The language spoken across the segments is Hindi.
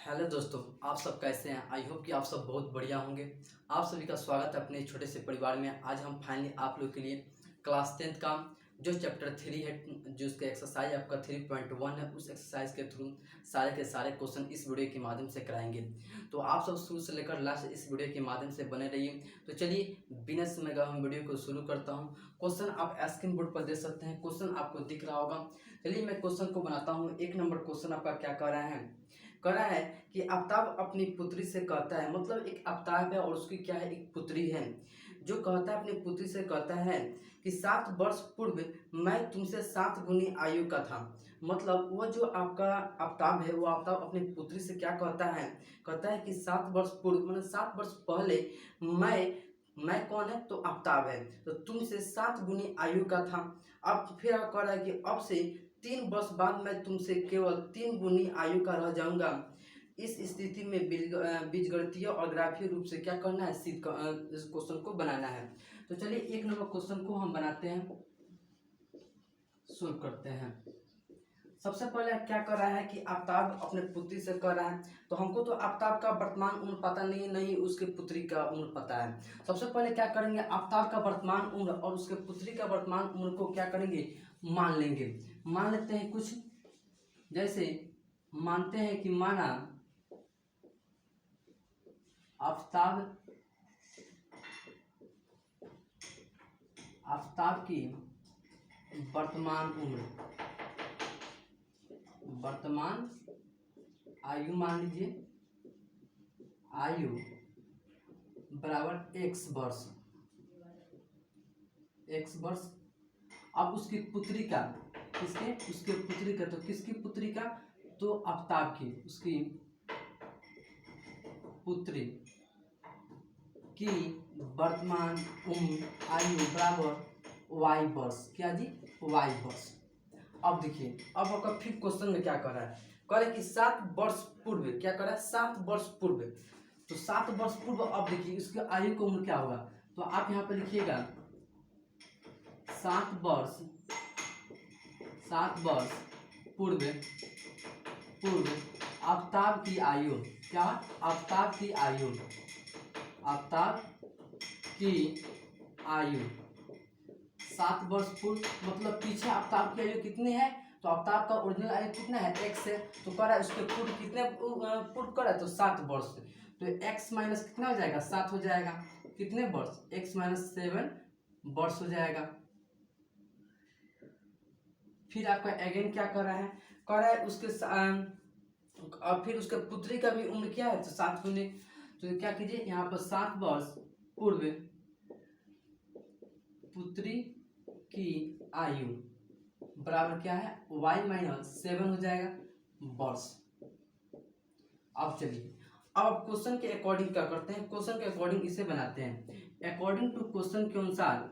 हेलो दोस्तों, आप सब कैसे हैं। आई होप कि आप सब बहुत बढ़िया होंगे। आप सभी का स्वागत है अपने छोटे से परिवार में। आज हम फाइनली आप लोग के लिए क्लास 10th का जो चैप्टर 3 है, जो उसका एक्सरसाइज आपका 3.1 है, उस एक्सरसाइज के थ्रू सारे के सारे क्वेश्चन इस वीडियो के माध्यम से कराएंगे। तो आप सब शुरू से लेकर लास्ट इस वीडियो के माध्यम से बने रहिए। तो चलिए बिना समय का हम वीडियो को शुरू करता हूँ। क्वेश्चन आप स्क्रीन बोर्ड पर देख सकते हैं, क्वेश्चन आपको दिख रहा होगा। चलिए मैं क्वेश्चन को बनाता हूँ। 1 नंबर क्वेश्चन आपका क्या कह रहा है, कह रहा है कि आफ्ताब अपनी पुत्री से कहता है, मतलब एक आफ्ताब है और उसकी क्या है, एक पुत्री है, जो कहता है अपनी पुत्री से कहता है कि 7 वर्ष पूर्व मैं तुमसे 7 गुनी आयु का था। मतलब वो जो आपका आफ्ताब है, वो आफ्ताब अपनी पुत्री से क्या कहता है, कहता है कि 7 वर्ष पूर्व मतलब 7 वर्ष पहले मैं कौन है, तो आफ्ताब है, तो तुमसे 7 गुनी आयु का था। अब फिर कह रहा है कि अब से 3 वर्ष बाद मैं तुमसे केवल 3 गुनी आयु का रह जाऊंगा। इस स्थिति में बीजगणितीय और ग्राफीय रूप से क्या करना है, इस क्वेश्चन को बनाना है। तो चलिए 1 नंबर क्वेश्चन को हम बनाते हैं, सोल्व करते हैं। सबसे पहले क्या कर रहा है कि आफ्ताब अपने पुत्री से कर रहा है, तो हमको तो आफ्ताब का वर्तमान उम्र पता नहीं, नहीं उसके पुत्री का उम्र पता है। सबसे पहले क्या करेंगे, आफ्ताब का वर्तमान उम्र और उसके पुत्री का वर्तमान उम्र को क्या करेंगे, मान लेंगे। मान लेते हैं कुछ, जैसे मानते हैं कि माना आफ्ताब की वर्तमान आयु मान लीजिए, आयु बराबर x वर्ष, अब उसकी पुत्री का, उसके पुत्री का, तो किसकी पुत्री का, तो आफ्ताब की, उसकी पुत्री की वर्तमान उम्र आयु बराबर y वर्ष, क्या जी, y वर्ष। अब देखिए, अब आपका फिर क्वेश्चन में क्या कर रहा है, कह रहा है कि 7 वर्ष पूर्व, क्या कर रहा है, 7 वर्ष पूर्व, तो 7 वर्ष पूर्व। अब देखिए इसकी आयु की उम्र क्या होगा, तो आप यहाँ पे लिखिएगा 7 वर्ष पूर्व आफ्ताब की आयु, क्या, आफ्ताब की आयु 7 वर्ष पूर्व, मतलब पीछे आफ्ताब की आयु कितनी है, तो आफ्ताब का ओरिजिनल आयु कितना है, x है, तो कह रहा है उसके पूर्व कितने पूर्व कर रहा है, तो 7 वर्ष, तो x माइनस कितना हो जाएगा, 7 हो जाएगा, कितने वर्ष, x माइनस 7 वर्ष हो जाएगा। फिर आपका अगेन क्या कर रहा है, कह रहा है उसके और फिर उसके पुत्री का भी उम्र क्या है, तो 7 गुने, तो क्या कीजिए यहाँ पर 7 वर्ष पूर्व पुत्री की आयु बराबर क्या है, y माइनस 7 हो जाएगा वर्ष। अब चलिए, अब क्वेश्चन के अकॉर्डिंग क्या करते हैं, क्वेश्चन के अकॉर्डिंग इसे बनाते हैं। अकॉर्डिंग टू क्वेश्चन के अनुसार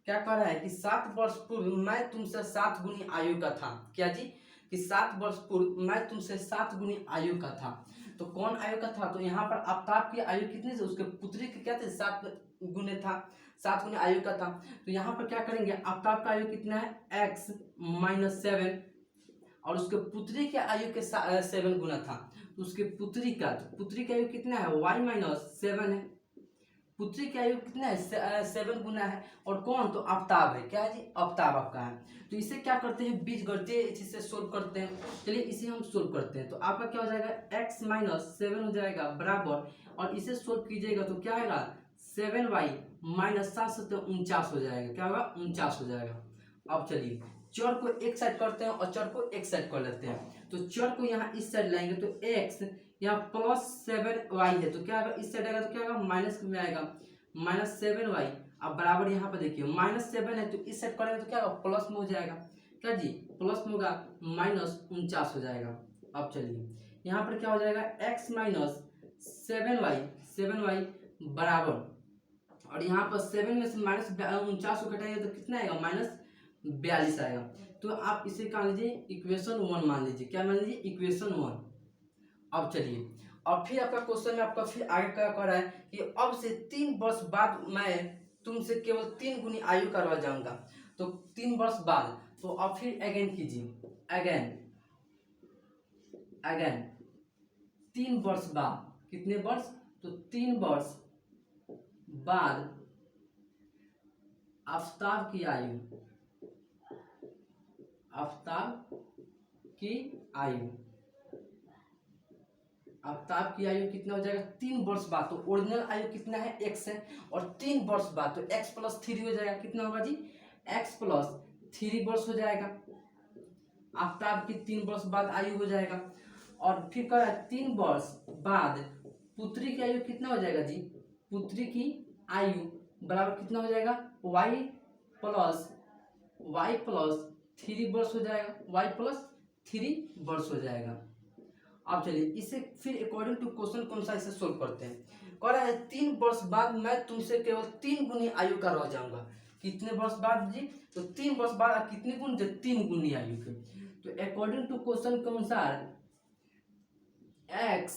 क्या कर रहा है कि 7 वर्ष पूर्व मैं तुमसे 7 गुनी आयु का था, क्या जी, कि 7 वर्ष पूर्व मैं तुमसे 7 गुनी आयु का था। तो कौन आयु का था, तो यहाँ पर आफ्ताब की आयु कितनी थी, उसके पुत्री की क्या थे, 7 गुने था, 7 गुने आयु का था। तो यहाँ पर क्या करेंगे, आफ्ताब का आयु कितना है, x माइनस 7, और उसके पुत्री के आयु के 7 गुना था, तो उसके पुत्री का, तो पुत्री की आयु कितना है, y माइनस 7 है, पुत्री की आयु कितना है, 7 गुना है, और कौन, तो आफ्ताब है, क्या है जी, आफ्ताब आपका है। तो इसे क्या करते हैं, बीजगणितीय चीज से सोल्व करते हैं। चलिए इसे हम सोल्व करते हैं, तो आपका क्या हो जाएगा, x माइनस 7 हो जाएगा बराबर, और इसे सोल्व कीजिएगा तो क्या आएगा, 7y माइनस 7 हो जाएगा, क्या होगा, 49 हो जाएगा। अब चलिए चर को एक साइड करते हैं और चर को एक साइड कर लेते हैं। तो चर को यहाँ इस साइड लाएंगे तो x यहाँ प्लस 7y है, तो क्या होगा, इस साइड आएगा तो क्या होगा, माइनस में आएगा, माइनस 7y। अब बराबर यहाँ पर देखिए माइनस 7 है, तो इस साइड करेंगे तो क्या होगा, प्लस में हो जाएगा, क्या जी, प्लस में होगा, माइनस 49 हो जाएगा। अब चलिए यहाँ पर क्या हो जाएगा, x माइनस 7y बराबर, और यहाँ पर 7 में से माइनस 49 को घटाएंगे तो कितना आएगा, माइनस 42 आएगा। तो आप इसे क्या लीजिए, इक्वेशन 1 मान लीजिए, क्या मान लीजिए, इक्वेशन 1। अब चलिए, और फिर आपका क्वेश्चन में आपका फिर आगे क्या कर रहा है कि अब से 3 वर्ष बाद मैं तुमसे केवल 3 गुनी आयु का रह जाऊंगा। तो 3 वर्ष बाद, तो अब फिर अगेन कीजिए, अगेन 3 वर्ष बाद, कितने वर्ष, तो 3 वर्ष बाद आफ्ताब की आयु, आफ्ताब की आयु, आफ्ताब की आयु कितना हो जाएगा, 3 वर्ष बाद। तो ओरिजिनल आयु कितना है, x है, और 3 वर्ष बाद तो x प्लस 3 हो जाएगा, कितना होगा जी, x प्लस 3 वर्ष हो जाएगा। आफ्ताब की 3 वर्ष बाद आयु हो जाएगा। और फिर कह 3 वर्ष बाद पुत्री की आयु कितना हो जाएगा जी, पुत्री की आयु बराबर कितना हो जाएगा, y प्लस 3 वर्ष हो जाएगा, y प्लस 3 वर्ष हो जाएगा। अब चलिए इसे फिर अकॉर्डिंग टू क्वेश्चन कौन सा इसे सोल्व करते हैं। कह रहा है 3 वर्ष बाद मैं तुमसे केवल 3 गुनी आयु का रह जाऊंगा। कितने वर्ष बाद जी, तो 3 वर्ष बाद कितने गुण, 3 गुनी आयु के। तो अकॉर्डिंग टू क्वेश्चन के अनुसार x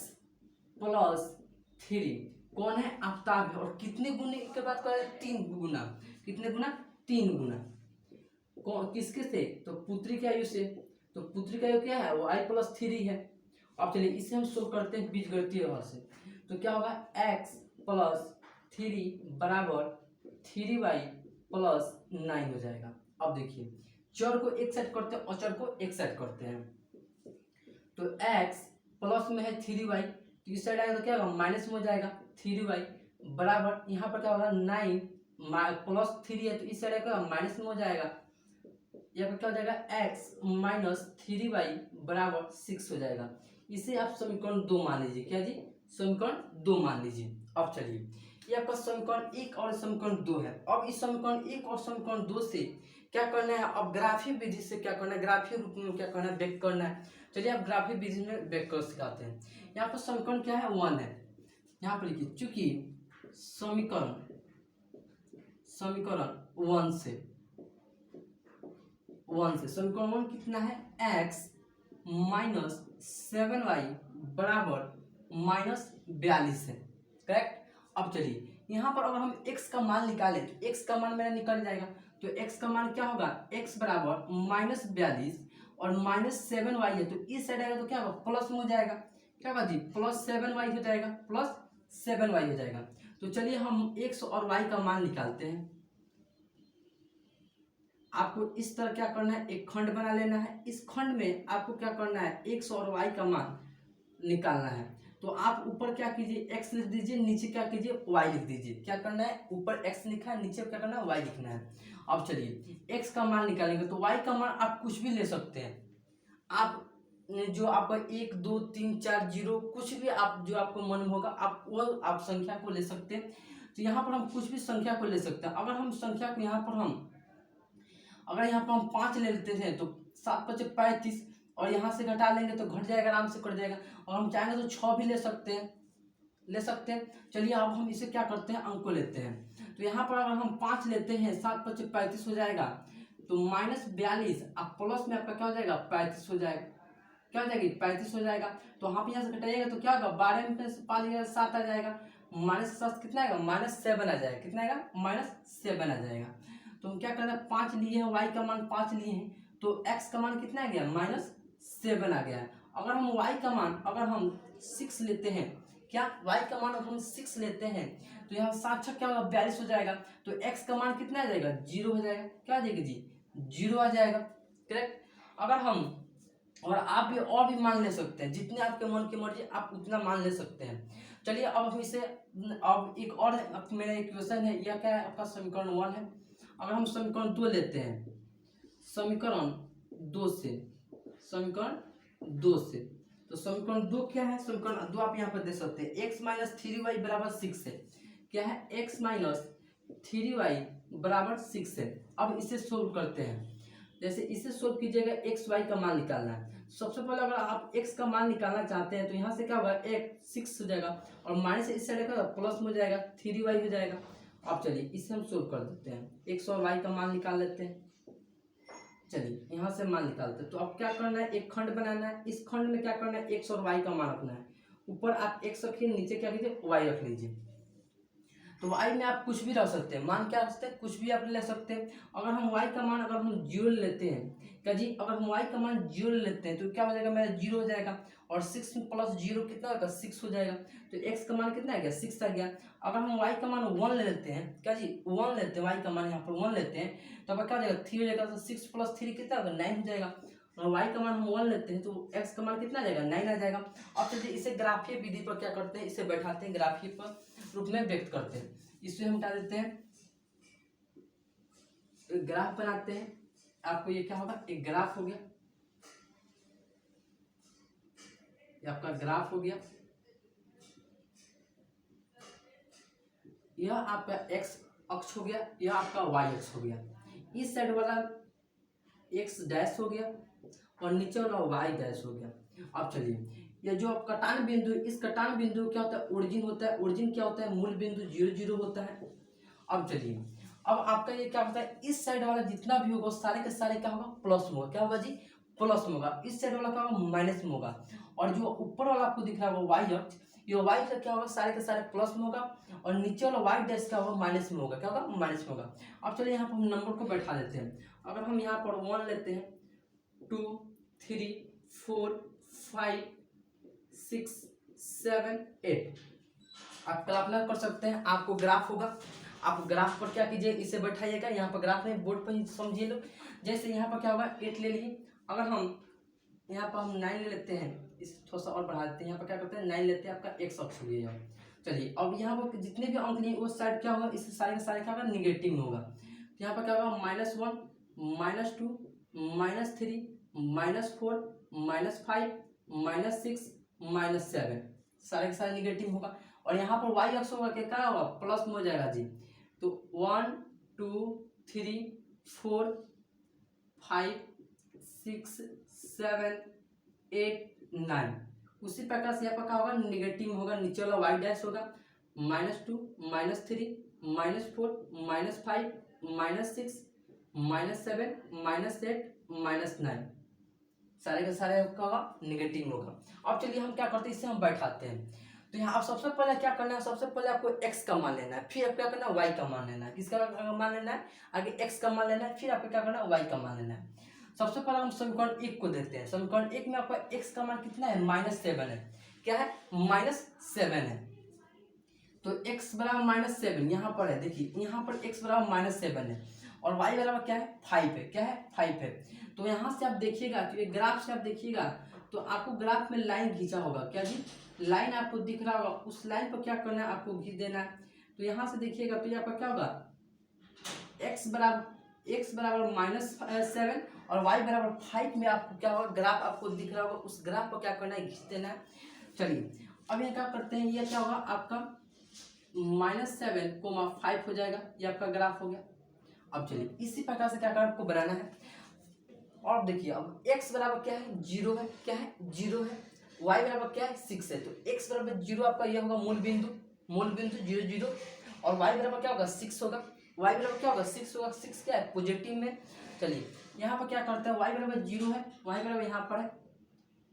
प्लस 3 कौन है, आफ्ताब है, और कितने गुने के बाद कह रहा है, 3 गुना, कितने गुना, 3 गुना, किसके से, तो पुत्री की आयु से। तो पुत्री की आयु क्या है, वो y प्लस 3 है। अब चलिए इसे हम सोल्व करते हैं बीजगणितीय भाव से। तो क्या होगा, x प्लस 3 बराबर 3y प्लस 9 हो जाएगा। अब देखिए चर को एक साइड करते हैं, अचर को एक साइड करते हैं। तो x प्लस में है 3y, तो इस साइड आएगा तो क्या होगा, माइनस में हो जाएगा 3y बराबर, यहाँ पर क्या होगा 9 प्लस 3 है, तो इस साइड आएगा माइनस में हो जाएगा, यहाँ पर क्या हो जाएगा x माइनस 3y बराबर 6 हो जाएगा। इसे आप समीकरण 2 मान लीजिए, क्या जी, समीकरण 2 मान लीजिए। अब चलिए ये आपका समीकरण 1 और समीकरण 2 है। अब इस समीकरण 1 और समीकरण 2 से क्या करना है, अब ग्राफीय विधि से क्या करना है, ग्राफीय रूप में क्या करना है, व्यक्त करना है। चलिए आप ग्राफीय विधि में व्यक्त कर सिखाते हैं। यहाँ पर समीकरण क्या है, 1 है, यहाँ पर लिखिए, चूंकि समीकरण 1 से समीकरण 1 कितना है, x माइनस 7y बराबर माइनस 42 है, करेक्ट। अब चलिए यहाँ पर अगर हम x का मान निकालें तो x का मान मेरा निकल जाएगा। तो x का मान क्या होगा, x बराबर माइनस 42 और माइनस 7y है, तो इस साइड आएगा तो क्या होगा, प्लस में हो जाएगा, क्या होगा जी, प्लस 7y हो जाएगा, प्लस 7y हो जाएगा। तो चलिए हम x और y का मान निकालते हैं। आपको इस तरह क्या करना है, एक खंड बना लेना है। इस खंड में आपको क्या करना है, x और y का मान निकालना है। तो आप ऊपर क्या कीजिए, x लिख दीजिए, नीचे क्या कीजिए, y लिख दीजिए। क्या करना है, ऊपर x लिखा है, नीचे क्या करना है, y लिखना है। अब चलिए x का मान निकालेंगे तो y का मान आप कुछ भी ले सकते हैं। आप जो आपका 1 2 3 4 0 कुछ भी आप जो आपको मन होगा आप वो आप संख्या को ले सकते हैं। तो यहाँ पर हम कुछ भी संख्या को ले सकते हैं। अगर हम संख्या को यहाँ पर हम 5 ले लेते हैं तो 7 5 35 और यहाँ से घटा लेंगे तो घट जाएगा, आराम से कट जाएगा। और हम चाहेंगे तो 6 भी ले सकते हैं। चलिए अब हम इसे क्या करते हैं, अंक को लेते हैं। तो यहाँ पर अगर हम 5 लेते हैं, 7 5 35 हो जाएगा, तो माइनस 42 अब प्लस में आपका क्या हो जाएगा, 35 हो जाएगा, क्या हो जाएगी, 35 हो जाएगा। तो यहाँ पे यहाँ से घटाइएगा तो क्या होगा, 12 में 5 7 आ जाएगा, माइनस 7 कितना आएगा, -7 आ जाएगा, कितना आएगा, -7 आ जाएगा। तो हम क्या कर रहे हैं, 5 लिए हैं, y का मान 5 लिए हैं, तो x का मान कितना आ गया, -7 आ गया है। अगर हम y का मान अगर हम 6 लेते हैं, क्या y का मान अगर हम 6 लेते हैं तो यहाँ 7 6 क्या होगा, 42 हो जाएगा। तो x का मान कितना आ जाएगा, 0 हो जाएगा, क्या आ जाएगा जी, 0 आ जाएगा, करेक्ट। अगर हम और आप भी और भी मान ले सकते हैं, जितने आपके मन की मर्जी आप उतना मान ले सकते हैं। चलिए अब हम इसे अब एक और मेरा एक क्वेश्चन है, यह क्या है, आपका समीकरण 1 है। अगर हम समीकरण 2 लेते हैं, समीकरण 2 से तो समीकरण 2 क्या है, समीकरण 2 आप यहाँ पर दे सकते हैं, x माइनस 3y बराबर 6 है। क्या है, x माइनस 3y बराबर 6 है। अब इसे सोल्व करते हैं। जैसे इसे सोल्व कीजिएगा, x y का मान निकालना है। सबसे पहले अगर आप x का मान निकालना चाहते हैं तो यहाँ से क्या होगा, 6 हो जाएगा और माइनस इस साइड का प्लस में हो जाएगा, 3y हो जाएगा। अब चलिए इसे हम सोल्व कर देते हैं, x और y का मान निकाल लेते हैं। चलिए यहाँ से मान निकालते हैं। तो अब क्या करना है, एक खंड बनाना है। इस खंड में क्या करना है, x और y का मान रखना है। ऊपर आप x रखिए, नीचे क्या कीजिए, y रख लीजिए। तो y में आप कुछ भी रख सकते हैं, मान क्या रख सकते हैं, कुछ भी आप ले सकते हैं। अगर हम y का मान अगर हम 0 लेते हैं, क्या जी, अगर हम y का मान 0 लेते हैं तो क्या हो जाएगा, मेरा 0 हो जाएगा, और 6 में प्लस 0 कितना होगा, 6 हो जाएगा। तो x का मान कितना आ गया, 6 आ गया। अगर हम y का मान 1 ले लेते हैं, क्या जी 1 लेते हैं, y का मान यहाँ पर 1 लेते हैं, तो अब क्या हो जाएगा, 3 हो जाएगा। तो 6 प्लस 3 कितना होगा, 9 हो जाएगा। और y का मान हम 1 लेते हैं तो x का मान कितना आ जाएगा, 9 आ जाएगा। अब चलिए इसे ग्राफीय विधि पर क्या करते हैं, इसे बैठाते हैं, ग्राफीय पर रूप में व्यक्त करते हैं। इसे हम हटा देते हैं, एक ग्राफ बनाते हैं। आपको ये क्या होगा, एक ग्राफ हो गया, ये आपका ग्राफ हो गया। यह आपका x अक्ष हो गया, यह आपका y अक्ष हो गया। इस साइड वाला x डैश हो गया और नीचे वाला y डैश हो गया। अब चलिए ये जो कटान बिंदु, इस कटान बिंदु क्या होता है, ओरिजिन होता है। ओरिजिन क्या होता है, मूल बिंदु 0 0 होता है। अब चलिए, अब आपका ये क्या होता है, इस साइड वाला जितना भी होगा सारे के सारे क्या होगा, प्लस में होगा। क्या होगा जी, प्लस में होगा। इस साइड वाला क्या होगा, माइनस में होगा। और जो ऊपर वाला आपको दिख रहा होगा वाई अक्ष, ये वाई का क्या होगा, सारे के सारे प्लस में होगा, और नीचे वाला वाई डैश क्या होगा, माइनस में होगा। क्या होगा, माइनस में होगा। अब चलिए यहाँ पर हम नंबर को बैठा देते हैं। अगर हम यहाँ पर 1 लेते हैं, 2 3 4 5 6 7 8, आप कल्पना कर सकते हैं, आपको ग्राफ होगा। आप ग्राफ पर क्या कीजिए, इसे बैठाइएगा, यहाँ पर ग्राफ नहीं, बोर्ड पर ही समझिए लो। जैसे यहाँ पर क्या होगा, 8 ले लिए। अगर हम यहाँ पर हम 9 ले लेते हैं, इस थोड़ा सा और बढ़ा देते हैं। यहाँ पर क्या करते हैं, 9 लेते हैं, आपका x अक्ष हो गया। चलिए अब यहाँ पर जितने भी अंक नहीं, उस साइड क्या होगा, इस सारे के सारे क्या होगा, निगेटिव में होगा। तो यहाँ पर क्या होगा, -1 -2 -3 -4 -5 -6 -7, सारे के सारे निगेटिव होगा। और यहाँ पर y अक्ष होगा, क्या होगा, प्लस में हो जाएगा जी। तो 1 2 3 4 5 6 7 8 9, उसी प्रकार से यहाँ पर क्या होगा, निगेटिव होगा। नीचे वाला y डैश होगा, -2 -3 -4 -5 -6 -7 -8 -9, सारे के सारे क्या होगा, निगेटिव होगा। अब चलिए हम क्या करते हैं, इसे हम बैठाते हैं। तो यहाँ आप सबसे पहले क्या करना है, सबसे पहले आपको x का मान लेना है, फिर आपको क्या करना है, y का मान लेना है। किसका मान लेना है, आगे x का मान लेना है, फिर आपको क्या करना है, y का मान लेना है। सबसे पहले हम समीकरण 1 को देखते हैं। समीकरण 1 में आपका x का मान कितना है, -7 है। क्या है, -7 है। तो x बराबर -7 यहाँ पर है, देखिए यहाँ पर x बराबर -7 है, और y बराबर क्या है, 5 है। क्या है, 5 है। तो यहाँ से आप देखिएगा, तो ये ग्राफ से आप देखिएगा तो आपको ग्राफ में लाइन खींचा होगा। क्या जी, लाइन आपको दिख रहा होगा, उस लाइन पर क्या करना है, आपको खींच देना है। तो यहाँ से देखिएगा तो यहाँ पर क्या होगा, x बराबर -7 और y बराबर 5 में आपको क्या होगा, ग्राफ आपको दिख रहा होगा, उस ग्राफ पर क्या करना है, खींच देना है। चलिए अब ये क्या करते हैं, ये क्या होगा आपका -7, 5 हो जाएगा, ये आपका ग्राफ हो गया। अब चलिए इसी प्रकार से क्या करना आपको बनाना है। और देखिए अब x बराबर क्या है, 0 है। क्या है, 0 है। y बराबर क्या है, 6 है। तो x बराबर 0 आपका ये होगा मूल बिंदु 0 0, और y बराबर क्या होगा, 6 होगा। y बराबर क्या होगा, 6 होगा। 6 क्या है, पॉजिटिव में। चलिए यहाँ पर क्या करते हैं, y बराबर 0 है, y बराबर यहाँ पर है,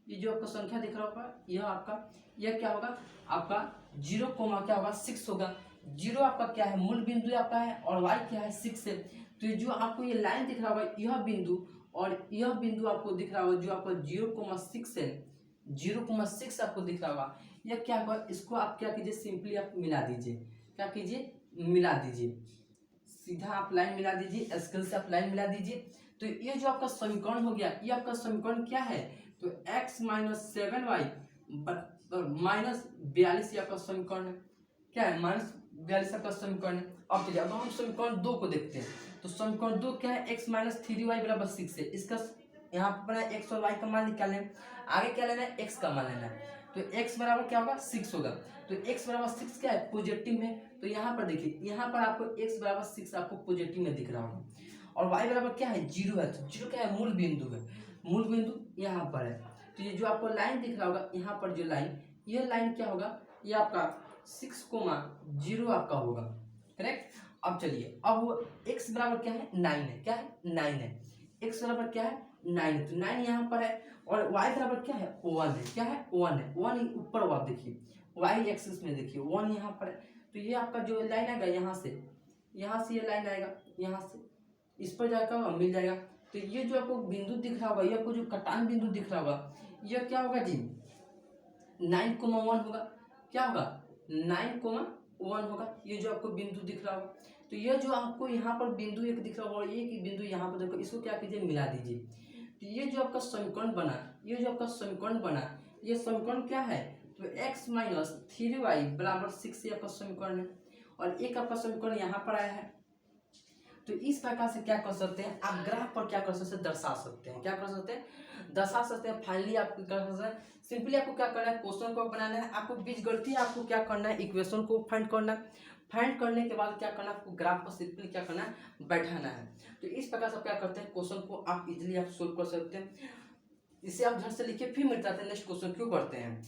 ये जो आपका संख्या दिख रहा होगा, यह आपका, यह क्या होगा आपका 0, क्या होगा, 6 होगा। 0 आपका क्या है, मूल बिंदु आपका है, और y क्या है, 6 है। तो ये जो आपको ये लाइन दिख रहा होगा, यह बिंदु और यह बिंदु आपको दिख रहा होगा, जो आपका 0,6 है, 0,6 आपको दिख रहा होगा, यह क्या होगा, इसको आप क्या कीजिए, सिंपली आप मिला दीजिए। क्या कीजिए, मिला दीजिए, सीधा आप लाइन मिला दीजिए, स्केल से आप लाइन मिला दीजिए। तो ये जो आपका समीकरण हो गया, ये आपका समीकरण क्या है, तो x -7y -42 आपका समीकरण है। क्या है, -42 आपका समीकरण है। अब चलिए अब हम समीकरण 2 को देखते हैं। तो समीकरण 2 क्या है, x -3y बराबर 6 है। इसका यहाँ पर x और y का मान निकालना है, आगे क्या लेना है, x का मान लेना है। तो x बराबर क्या होगा, 6 होगा। तो x बराबर 6 क्या है, पॉजिटिव में। तो यहाँ पर देखिए, यहाँ पर आपको x बराबर 6 आपको पॉजिटिव में दिख रहा होगा, और y बराबर क्या है, 0 है। तो 0 क्या है, मूल बिंदु है, मूल बिंदु यहाँ पर है। तो ये जो आपको लाइन दिख रहा होगा, यहाँ पर जो लाइन, ये लाइन क्या होगा, ये आपका 6,0 आपका होगा, करेक्ट। अब चलिए अब x बराबर क्या है, 9 है। क्या है, 9 है। x बराबर क्या है, 9 है। तो 9 यहाँ पर है, और y बराबर क्या है, 1 है। क्या है, 1 है। 1 ऊपर आप देखिए, y एक्सिस में देखिए 1 यहाँ पर है। तो ये आपका जो लाइन आएगा यहाँ से ये लाइन आएगा, यहाँ से इस पर जाकर मिल जाएगा। तो ये जो आपको बिंदु दिख रहा होगा, ये आपको जो कटान बिंदु दिख रहा होगा, यह क्या होगा जी 9,1 होगा। क्या होगा 9,1 होगा, ये जो आपको बिंदु दिख रहा होगा। तो ये जो आपको यहाँ पर बिंदु एक दिख रहा होगा और एक बिंदु यहाँ पर देखो, इसको क्या कीजिए मिला दीजिए। तो ये जो आपका समीकरण बना, ये समीकरण क्या है, तो x - 3y = 6 ये आपका समीकरण है। और एक आपका समीकरण यहाँ पर आया है। तो इस प्रकार से क्या कर सकते हैं आप, ग्राफ पर क्या कर सकते हैं दर्शा सकते हैं, क्या कर सकते हैं दर्शा सकते हैं। फाइनली आप क्या कर सकते हैं, सिंपली आपको क्या करना है, क्वेश्चन को बनाना है, आपको बीजगणितीय आपको क्या करना है, इक्वेशन को फाइंड करना है। फाइंड करने के बाद क्या करना है, आपको ग्राफ पर सिंपली क्या करना है, बैठाना है। तो इस प्रकार से क्या करते हैं, क्वेश्चन को आप इजीली आप सोल्व कर सकते हैं। इसे आप झट से लिखिए, फिर मिल जाते हैं नेक्स्ट क्वेश्चन क्यों करते हैं।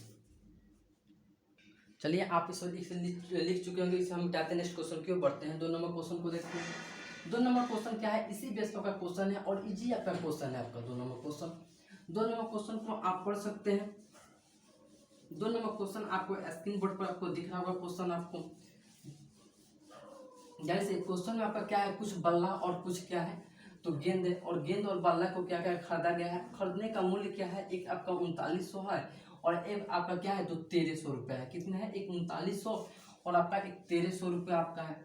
चलिए आप इसे लिख चुके होंगे, इसे हम मिटाते हैं, नेक्स्ट क्वेश्चन क्यों बढ़ते हैं। 2 नंबर क्वेश्चन को देखते हैं। 2 नंबर क्वेश्चन क्या है, इसी बेस पर का क्वेश्चन है और इजी आपका क्वेश्चन है आपका 2 नंबर क्वेश्चन। 2 नंबर क्वेश्चन को आप पढ़ सकते हैं। 2 नंबर क्वेश्चन आपको स्क्रीन बोर्ड पर आपको दिख रहा होगा क्वेश्चन आपको। जैसे क्वेश्चन में आपका क्या है, कुछ बल्ला और कुछ क्या है, तो गेंद है। और गेंद और बल्ला को क्या क्या खरीदा गया है, खरीदने का मूल्य क्या है, एक आपका 3900 है और एक आपका क्या है, तो 1300 रुपये है। कितना है, एक 3900 और आपका एक 1300 रुपये आपका है।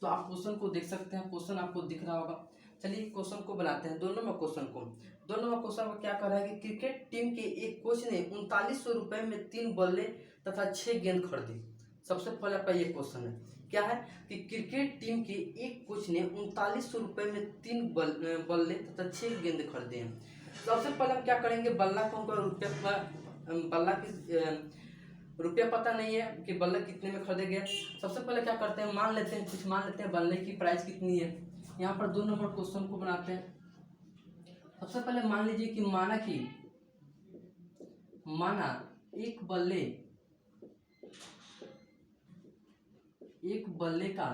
तो आप क्वेश्चन को देख सकते हैं, क्वेश्चन आपको दिख रहा होगा। चलिए क्वेश्चन को बनाते हैं। 2 नंबर क्वेश्चन को, 2 नंबर क्वेश्चन को क्या कर रहा है कि क्रिकेट टीम के एक कोच ने 3900 रुपये में 3 बल्ले तथा 6 गेंद खरीदी। सबसे पहले आपका ये क्वेश्चन है, क्या है कि क्रिकेट टीम के एक कोच ने 3900 रुपये में 3 बल्ले तथा 6 गेंद खरीदे हैं। सबसे पहले हम क्या करेंगे, बल्ला को बल्ला की रुपया पता नहीं है कि बल्ले कितने में खरीदे गए। सबसे पहले क्या करते हैं, मान लेते हैं बल्ले की प्राइस कितनी है। यहाँ पर 2 नंबर क्वेश्चन को बनाते हैं। सबसे पहले मान लीजिए कि माना एक बल्ले का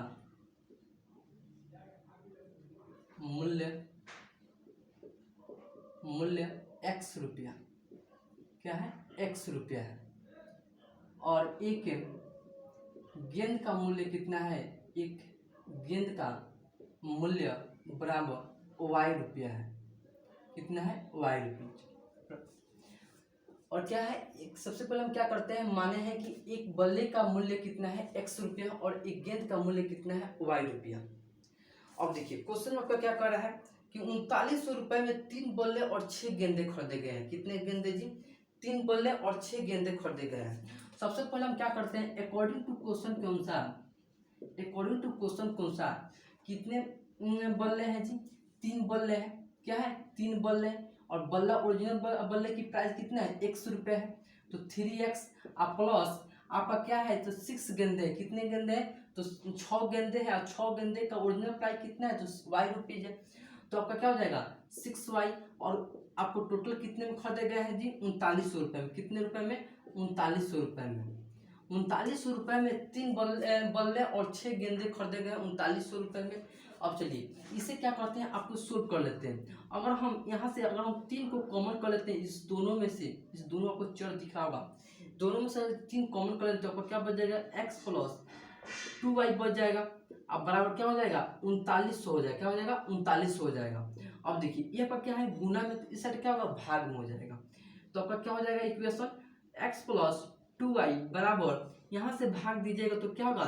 मूल्य x रुपया, क्या है, x रुपया है। और एक गेंद का मूल्य कितना है, एक गेंद का मूल्य बराबर y रुपया है। कितना है, y रुपया। और क्या है, सबसे पहले हम क्या करते हैं, माने हैं कि एक बल्ले का मूल्य कितना है, x रुपया और एक गेंद का मूल्य कितना है, y रुपया। अब देखिए क्वेश्चन आपका क्या कर रहा है कि 3900 रुपये में 3 बल्ले और 6 गेंदे खरीदे गए हैं। कितने गेंदे जी, 3 बल्ले और 6 गेंदे खरीदे गए हैं। सबसे पहले हम क्या करते हैं, अकॉर्डिंग टू क्वेश्चन के अनुसार कितने बल्ले हैं जी, 3 बल्ले हैं। क्या है, 3 बल्ले। और बल्ला ओरिजिनल बल्ले की प्राइस कितना है, x रुपये है। तो 3x प्लस आपका क्या है, तो 6 गेंदे। कितने गेंदे हैं, तो 6 गेंदे हैं और 6 गेंदे का ओरिजिनल प्राइस कितना है, तो y रुपीज है। तो आपका क्या हो जाएगा 6y। और आपको टोटल कितने में खरीदे गए हैं जी, 3900 रुपये में। कितने रुपए में, 3900 रुपये में। 3900 रुपये में 3 बल्ले और 6 गेंदे खरीदे गए 3900 रुपये में। अब चलिए इसे क्या करते हैं, आपको सोल्व कर लेते हैं। अगर हम यहाँ से अगर हम 3 को कॉमन कर लेते हैं, इस दोनों में से, इस दोनों आपको चर दिख रहा होगा, दोनों में से 3 कॉमन कर लेते हैं, आपको क्या बच जाएगा, x प्लस 2y बच जाएगा। अब बराबर क्या हो जाएगा, 3900 हो जाएगा। क्या हो जाएगा, 3900 हो जाएगा। अब देखिए ये आपका क्या है, गुना में, तो इस साइड क्या होगा, भाग में हो जाएगा। तो आपका क्या हो जाएगा इक्वेशन, x प्लस 2y बराबर, यहाँ से भाग दीजिएगा तो क्या होगा,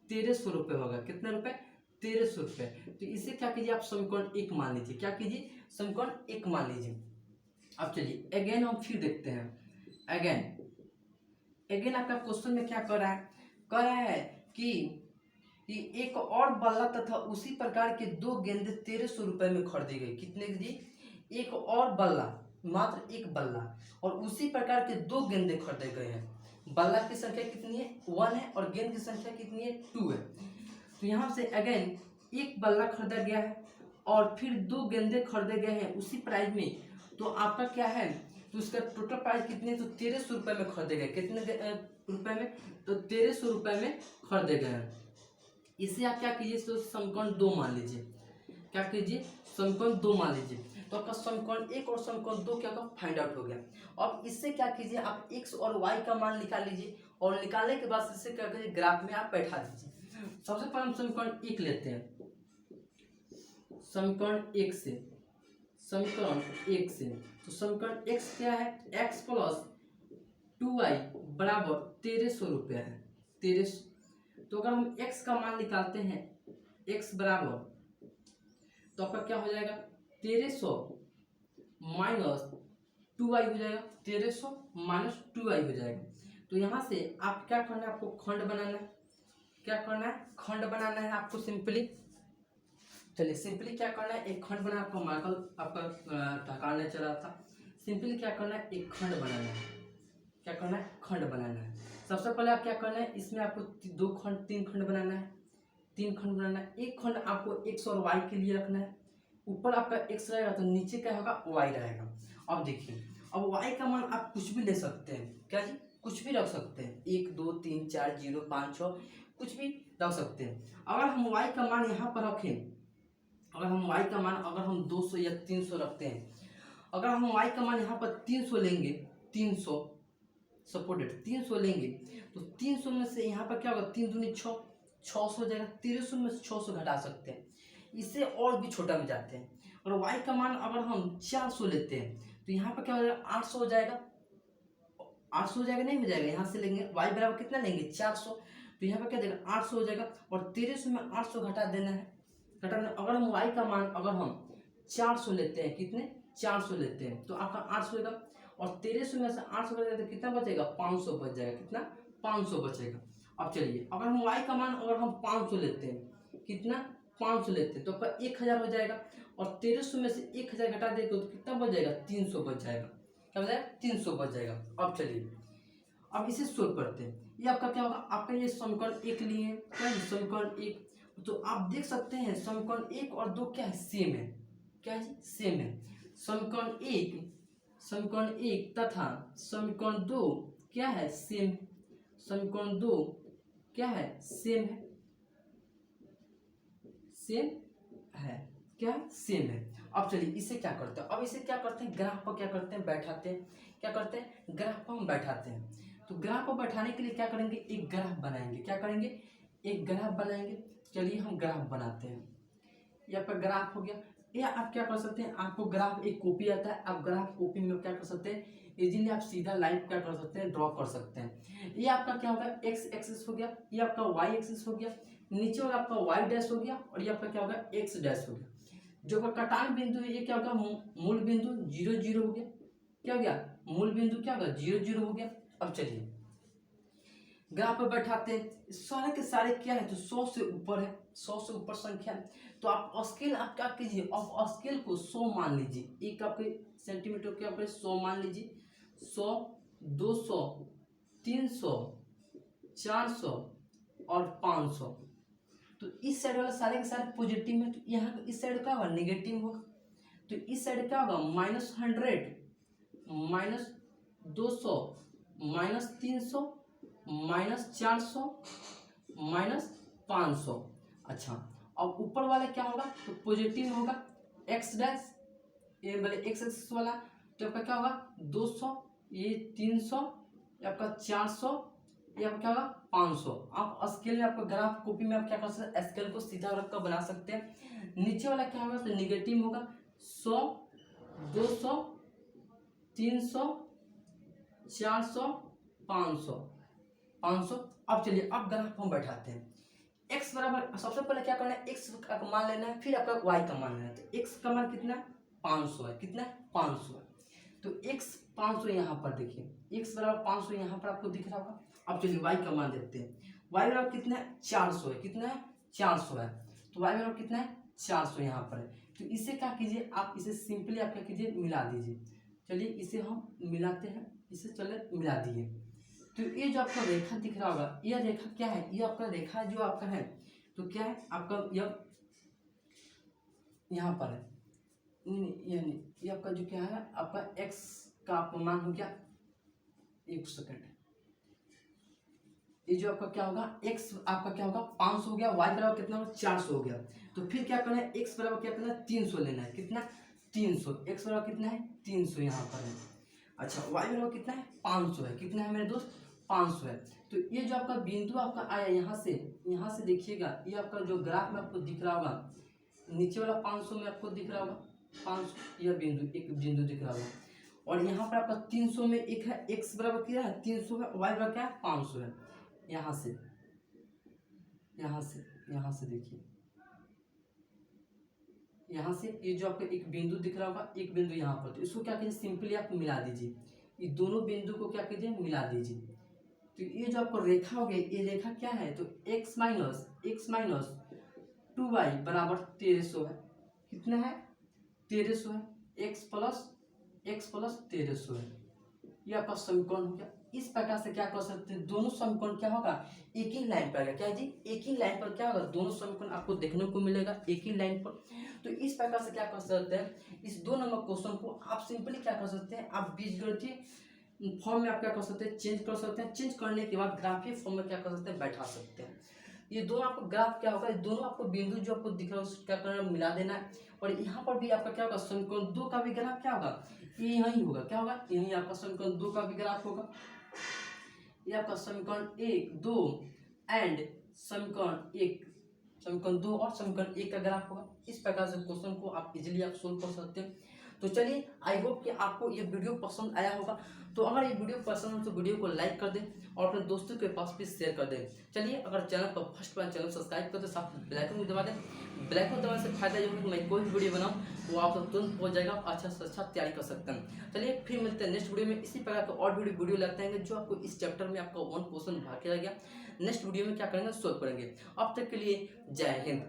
1300 रुपये होगा। कितने रुपए, 1300 रुपये। तो इसे क्या कीजिए आप, समीकरण 1 मान लीजिए। क्या कीजिए, समीकरण 1 मान लीजिए। अब चलिए अगेन हम फिर देखते हैं। अगेन आपका क्वेश्चन में क्या कर रहा है कि एक और बल्ला तथा उसी प्रकार के 2 गेंदे 1300 रुपये में खरीदी गई। कितने जी, एक और बल्ला, मात्र एक बल्ला और उसी प्रकार के 2 गेंदे खरीदे गए हैं। बल्ला की संख्या कितनी है, 1 है और गेंद की संख्या कितनी है, 2 है। तो यहाँ से अगेन एक बल्ला खरीदा गया है और फिर 2 गेंदे खरीदे गए हैं उसी प्राइस में। तो आपका क्या है, तो इसका टोटल प्राइस कितने, तो 1300 रुपये में खरीदे गए। कितने रुपए में, तो 1300 रुपये में खरीदे गए हैं। इसे आप क्या कीजिए, तो समीकरण 2 मान लीजिए। क्या कीजिए, समीकरण 2 मान लीजिए। तो आपका समीकरण 1 और समीकरण 2 क्या होगा, फाइंड आउट हो गया। अब इससे क्या कीजिए, आप x और y का मान निकाल लीजिए और निकालने के बाद इससे क्या कीजिए, ग्राफ में आप बैठा दीजिए। सबसे पहले हम समीकरण 1 लेते हैं। समीकरण 1 से तो समीकरण x क्या है, x प्लस 2y बराबर 1300 रुपया है। 1300, तो अगर हम x का मान निकालते हैं, x बराबर, तो आपका क्या हो जाएगा, 1300 माइनस 2y हो जाएगा। 1300 माइनस 2y हो जाएगा। तो यहाँ से आप क्या करना है, आपको खंड बनाना है। क्या करना है, खंड बनाना है आपको सिंपली। चलिए सिंपली क्या करना है, एक खंड बनाना। आपका मार्कल आपका ढकाने चला था। सिंपली क्या करना है, एक खंड बनाना है। क्या करना है, खंड बनाना है। सबसे पहले आप क्या करना है, इसमें आपको तीन खंड बनाना है। 3 खंड बनाना है। एक खंड आपको x और y के लिए रखना है। ऊपर आपका x रहेगा तो नीचे क्या होगा, y रहेगा। अब देखिए, अब y का मान आप कुछ भी ले सकते हैं। क्या जी, कुछ भी रख सकते हैं। 1 2 3 4 0 5 6 कुछ भी रख सकते हैं। अगर हम y का मान यहाँ पर रखें, अगर हम y का मान अगर हम 200 या 300 रखते हैं, अगर हम y का मान यहाँ पर 300 लेंगे, 300 सपोर्टेड 300 लेंगे, तो 300 में से यहाँ पर क्या होगा, 3 दूनी 6, 600 हो जाएगा। 1300 में से 600 घटा सकते हैं, इससे और भी छोटा में जाते हैं। और y का मान अगर हम 400 लेते हैं, तो यहाँ पर क्या हो जाएगा, 800 हो जाएगा। 800 हो जाएगा, नहीं हो जाएगा, यहाँ से लेंगे y बराबर कितना लेंगे, 400, तो यहाँ पर क्या देगा, 800 हो जाएगा। और 1300 में 800 घटा देना है। अगर हम y का मान अगर हम 400 लेते हैं, कितने, 400 लेते हैं, तो आपका 800 होगा। और 1300 में से 800 बचेगा तो कितना बचेगा, 500 बच जाएगा। कितना, 500 बचेगा। अब चलिए, अगर हम y का मान अगर हम 500 लेते हैं, कितना, 500 लेते हैं, तो आपका 1000 हो जाएगा। और 1300 में से 1000 घटा देगा तो कितना बच जाएगा, 300 बच जाएगा। क्या बच जाएगा, 300 बच जाएगा। अब चलिए, अब इसे सोल्व करते हैं। ये आपका क्या होगा, आपका ये समीकरण 1 लिए है, क्या है, समीकरण 1। तो आप देख सकते हैं समीकरण 1 और 2 क्या है, सेम है। क्या है, सेम है। समीकरण 1 तथा समीकरण 2 क्या है, सेम। समीकरण 2 क्या है, सेम है। सेम है, क्या है, सेम है। अब चलिए इसे क्या करते हैं, अब इसे क्या करते हैं, ग्राफ पर क्या करते हैं, बैठाते हैं। क्या करते हैं, ग्राफ पर हम बैठाते हैं। तो ग्राफ पर बैठाने के लिए क्या करेंगे, एक ग्राफ बनाएंगे। क्या करेंगे, एक ग्राफ बनाएंगे। चलिए हम ग्राफ बनाते हैं। ये आपका ग्राफ हो गया। या आप क्या कर सकते हैं, आपको ग्राफ एक कॉपी आता है, आप ग्राफ कॉपी में क्या कर सकते हैं, इजीली आप सीधा लाइन क्या कर सकते हैं, ड्रॉ कर सकते हैं। ये आपका क्या होगा, एक्स एक्सिस हो गया, ये आपका वाई एक्सिस हो गया, नीचे वाला आपका वाई डैश हो गया, और ये आपका क्या होगा, एक्स डैश हो गया। जो कटान बिंदु है, ये क्या होगा, मूल बिंदु 0 0 हो गया। क्या हो गया, मूल बिंदु क्या होगा, 0 0 हो गया। अब चलिए ग्राफ पर बैठाते हैं। सारे के सारे क्या है, तो 100 से ऊपर है, 100 से ऊपर संख्या है। तो आप स्केल आप क्या कीजिए, आप स्केल को 100 मान लीजिए। एक आपके सेंटीमीटर के आपके 100 मान लीजिए। 100 200 300 400 और 500। तो इस साइड वाला सारे के सारे पॉजिटिव में, तो यहाँ इस साइड क्या होगा, नेगेटिव होगा। तो इस साइड क्या होगा, -100 -200 -300 -400 -500। अच्छा, अब ऊपर वाला क्या होगा, तो पॉजिटिव होगा, एक्स डैश, ये बोले एक्स एक्सिस वाला, तो आपका क्या होगा, 200, ये 300, ये आपका 400, ये आपका क्या होगा, 500। आप स्केल में आपका ग्राफ कॉपी में आप क्या कर सकते हैं, स्केल को सीधा रख कर बना सकते हैं। नीचे वाला क्या होगा, तो निगेटिव होगा, 100 200 300 400 500 500। अब चलिए, अब ग्राफ हम बैठाते हैं। x बराबर, सबसे पहले क्या करना है, x का मान लेना है, फिर आपका y का मान लेना है। तो x का मान कितना है, 500 है। कितना है, 500 है। तो x 500 यहाँ पर देखिए, x बराबर 500 यहाँ पर आपको दिख रहा होगा। अब चलिए y का मान देखते हैं। y बराबर कितना है, 400 है। कितना है, 400 है। तो y बराबर कितना है, 400 यहाँ पर है। तो इसे क्या कीजिए, आप इसे सिंपली आप क्या कीजिए, मिला दीजिए। चलिए इसे हम मिलाते हैं, इसे चले मिला दिए। तो ये जो आपका रेखा दिख रहा होगा, यह रेखा क्या है, ये आपका रेखा जो आपका है, तो क्या है आपका, यह यहाँ पर है, ये आपका जो क्या है, आपका x का आपका मान हो गया, एक सेकंड, ये जो आपका क्या होगा, x आपका क्या होगा, 500 हो गया, y बराबर कितना होगा, 400 हो गया। तो फिर क्या करना है, x बराबर क्या करना है, 300 लेना है। कितना, 300, x बराबर कितना है, 300 यहाँ पर है। अच्छा, y बराबर कितना है, 500 है। कितना है मेरे दोस्त, 500 है। तो ये जो आपका बिंदु आपका आया यहाँ से देखिएगा, ये आपका जो ग्राफ में आपको दिख रहा होगा, नीचे वाला 500 में आपको दिख रहा होगा 500, यह बिंदु एक बिंदु दिख रहा होगा, और यहाँ पर आपका 300 में एक है, x बराबर क्या है 300 है, y बराबर क्या है 500 है। यहाँ से देखिए, यहाँ से ये जो आपको एक बिंदु दिख रहा होगा, एक बिंदु यहाँ पर, तो इसको क्या कीजिए सिंपली आप मिला दीजिए, ये दोनों बिंदु को क्या कीजिए मिला दीजिए। तो ये जो आपको रेखा हो गई, ये रेखा क्या है, तो x माइनस 2y बराबर 1300 है। कितना है 1300 है, x प्लस 1300 है। ये आपका समीकरण हो गया। इस प्रकार से क्या कर सकते हैं, दोनों समीकरण क्या होगा एक ही लाइन पर, क्या जी एक ही लाइन पर क्या होगा, दोनों समीकरण आपको देखने को मिलेगा एक ही लाइन पर। तो इस प्रकार से क्या कर सकते हैं, इस 2 नंबर क्वेश्चन को आप सिंपली क्या कर सकते हैं, आप बीजगणितीय फॉर्म में आप क्या कर सकते हैं चेंज कर सकते हैं, चेंज करने के बाद ग्राफीय फॉर्म में क्या कर सकते हैं बैठा सकते हैं। ये दोनों आपको ग्राफ क्या होगा, ये दोनों आपको बिंदु जो आपको दिख रहा है उसको क्या करना है मिला देना है, और यहाँ पर भी आपका क्या होगा समीकरण 2 का भी ग्राफ क्या होगा ये यही होगा, क्या होगा यही आपका समीकरण 2 का भी ग्राफ होगा। ये आपका समीकरण 1 2 एंड समीकरण 2 और समीकरण 1 का ग्राफ होगा। इस प्रकार से क्वेश्चन को आप इजीली आप सोल्व कर सकते हैं। तो चलिए आई होप कि आपको ये वीडियो पसंद आया होगा। तो अगर ये वीडियो पसंद हो तो वीडियो को लाइक कर दें और अपने दोस्तों के पास भी शेयर कर दें। चलिए अगर चैनल पर फर्स्ट बार चैनल सब्सक्राइब कर दे, साथ बेल आइकन को दबा दें। बेल आइकन दबाने से फायदा ये होगा कि मैं कोई भी वीडियो बनाऊँ वो आप तक तुरंत पहुँच जाएगा, अच्छा से अच्छा तैयारी कर सकते हैं। चलिए फिर मिलते हैं नेक्स्ट वीडियो में, इसी प्रकार के और वीडियो लगते हैं जो आपको इस चैप्टर में आपका 1 क्वेश्चन बाकी रह गया, नेक्स्ट वीडियो में क्या करेंगे सोल्व करेंगे। अब तक के लिए जय हिंद।